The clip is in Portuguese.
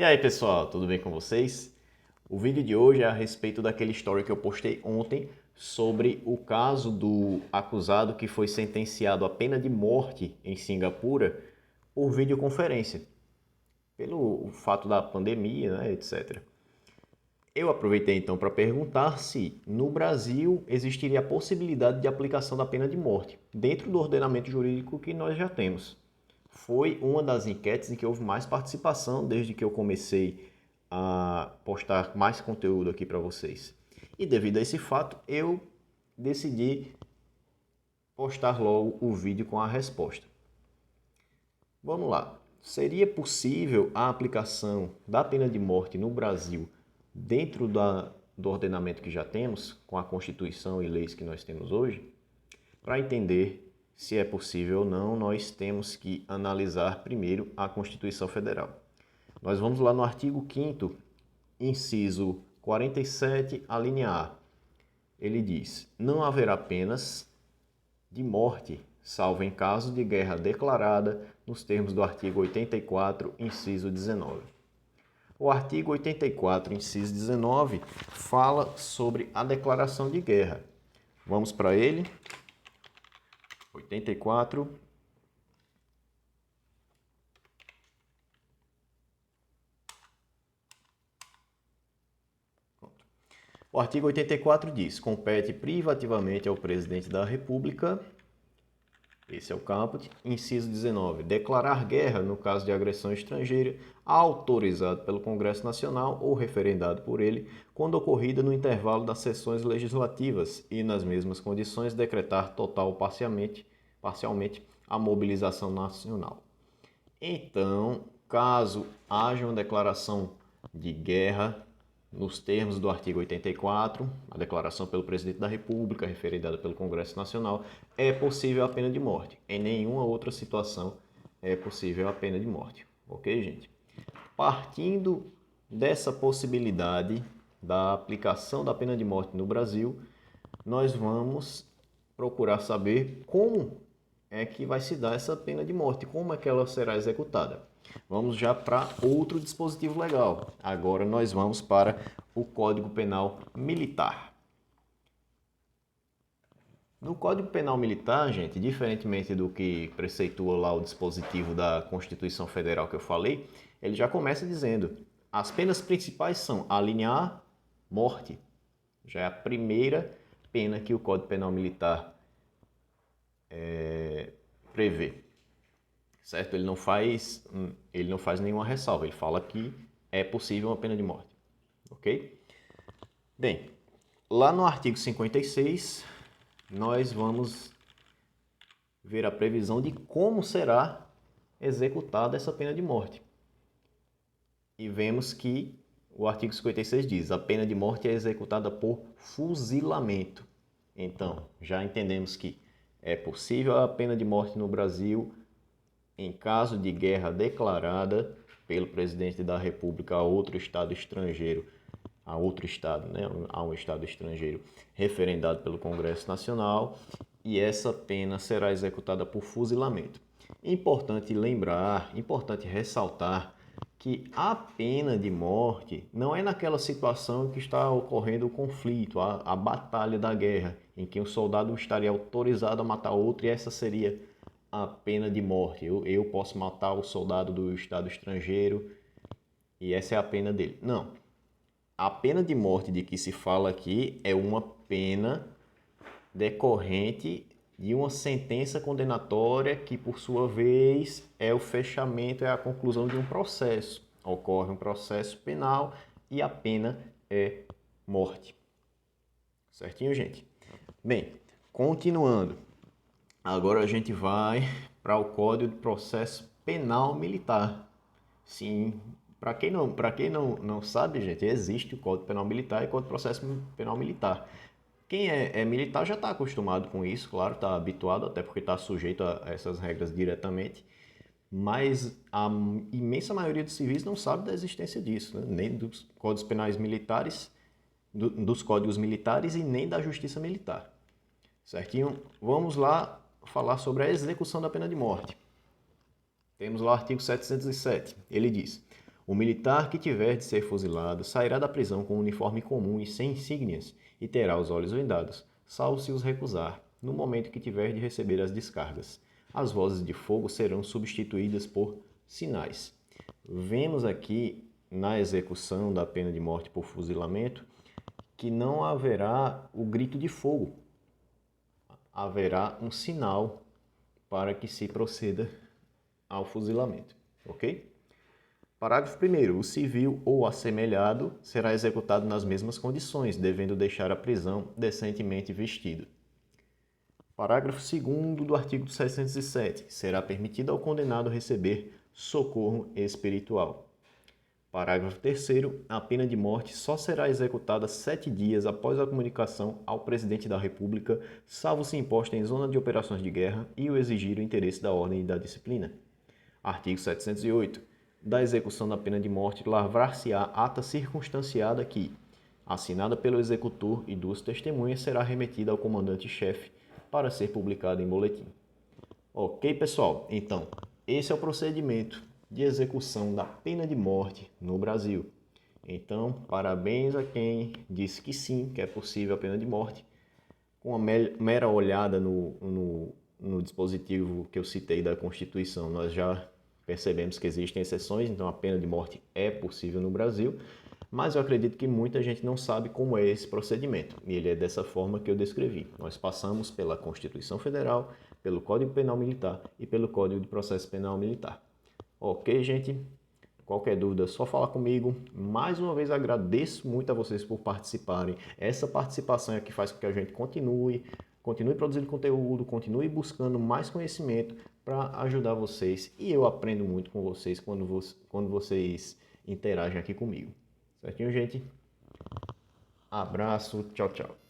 E aí pessoal, tudo bem com vocês? O vídeo de hoje é a respeito daquele story que eu postei ontem sobre o caso do acusado que foi sentenciado à pena de morte em Singapura por videoconferência, pelo fato da pandemia, né, etc. Eu aproveitei então para perguntar se no Brasil existiria a possibilidade de aplicação da pena de morte dentro do ordenamento jurídico que nós já temos. Foi uma das enquetes em que houve mais participação desde que eu comecei a postar mais conteúdo aqui para vocês. E devido a esse fato, eu decidi postar logo o vídeo com a resposta. Vamos lá. Seria possível a aplicação da pena de morte no Brasil dentro do ordenamento que já temos, com a Constituição e leis que nós temos hoje? Para entender se é possível ou não, nós temos que analisar primeiro a Constituição Federal. Nós vamos lá no artigo 5º, inciso 47, a linha A. Ele diz: não haverá penas de morte, salvo em caso de guerra declarada, nos termos do artigo 84, inciso 19. O artigo 84, inciso 19, fala sobre a declaração de guerra. Vamos para ele. 84. O artigo 84 diz: compete privativamente ao presidente da República, esse é o caput, inciso 19, declarar guerra no caso de agressão estrangeira, autorizado pelo Congresso Nacional ou referendado por ele, quando ocorrida no intervalo das sessões legislativas e nas mesmas condições decretar total ou parcialmente a mobilização nacional. Então, caso haja uma declaração de guerra nos termos do artigo 84, a declaração pelo presidente da República, referendada pelo Congresso Nacional, é possível a pena de morte. Em nenhuma outra situação é possível a pena de morte. Ok, gente? Partindo dessa possibilidade da aplicação da pena de morte no Brasil, nós vamos procurar saber como é que vai se dar essa pena de morte, como é que ela será executada. Vamos já para outro dispositivo legal. Agora nós vamos para o Código Penal Militar. No Código Penal Militar, gente, diferentemente do que preceitua lá o dispositivo da Constituição Federal que eu falei, ele já começa dizendo: as penas principais são a linha A, morte. Já é a primeira pena que o Código Penal Militar prevê. Certo? Ele não faz nenhuma ressalva, ele fala que é possível uma pena de morte. Ok? Bem, lá no artigo 56, nós vamos ver a previsão de como será executada essa pena de morte. E vemos que o artigo 56 diz: a pena de morte é executada por fuzilamento. Então, já entendemos que é possível a pena de morte no Brasil em caso de guerra declarada pelo presidente da República a outro estado estrangeiro, a outro estado, né, a um estado estrangeiro referendado pelo Congresso Nacional, e essa pena será executada por fuzilamento. Importante lembrar, importante ressaltar que a pena de morte não é naquela situação em que está ocorrendo o conflito, a batalha da guerra, em que um soldado estaria autorizado a matar outro e essa seria a pena de morte. Eu posso matar o soldado do estado estrangeiro e essa é a pena dele. Não. A pena de morte de que se fala aqui é uma pena decorrente de uma sentença condenatória que, por sua vez, é o fechamento, é a conclusão de um processo. Ocorre um processo penal e a pena é morte. Certinho, gente? Bem, continuando. Agora a gente vai para o Código de Processo Penal Militar. Sim, para quem não sabe, gente, existe o Código Penal Militar e o Código de Processo Penal Militar. Quem é militar já está acostumado com isso, claro, está habituado, até porque está sujeito a essas regras diretamente. Mas a imensa maioria dos civis não sabe da existência disso, né? Nem dos códigos penais militares, dos códigos militares e nem da justiça militar. Certinho? Vamos lá falar sobre a execução da pena de morte. Temos lá o artigo 707. Ele diz: O militar que tiver de ser fuzilado sairá da prisão com um uniforme comum e sem insígnias e terá os olhos vendados, salvo se os recusar, no momento que tiver de receber as descargas. As vozes de fogo serão substituídas por sinais. Vemos aqui na execução da pena de morte por fuzilamento que não haverá o grito de fogo. Haverá um sinal para que se proceda ao fuzilamento, ok? Parágrafo 1º. O civil ou assemelhado será executado nas mesmas condições, devendo deixar a prisão decentemente vestido. Parágrafo 2º do artigo 607. Será permitido ao condenado receber socorro espiritual. Parágrafo 3º. A pena de morte só será executada 7 dias após a comunicação ao Presidente da República, salvo se imposta em zona de operações de guerra e o exigir o interesse da ordem e da disciplina. Artigo 708. Da execução da pena de morte lavrar-se-á ata circunstanciada que, assinada pelo executor e 2 testemunhas, será remetida ao comandante-chefe para ser publicada em boletim. Ok, pessoal? Então, esse é o procedimento de execução da pena de morte no Brasil. Então, parabéns a quem disse que sim, que é possível a pena de morte. Com uma mera olhada no dispositivo que eu citei da Constituição, nós já percebemos que existem exceções, então a pena de morte é possível no Brasil, mas eu acredito que muita gente não sabe como é esse procedimento, e ele é dessa forma que eu descrevi. Nós passamos pela Constituição Federal, pelo Código Penal Militar e pelo Código de Processo Penal Militar. Ok, gente? Qualquer dúvida, é só falar comigo. Mais uma vez agradeço muito a vocês por participarem. Essa participação é que faz com que a gente continue produzindo conteúdo, continue buscando mais conhecimento para ajudar vocês. E eu aprendo muito com vocês quando vocês interagem aqui comigo. Certinho, gente? Abraço, tchau, tchau.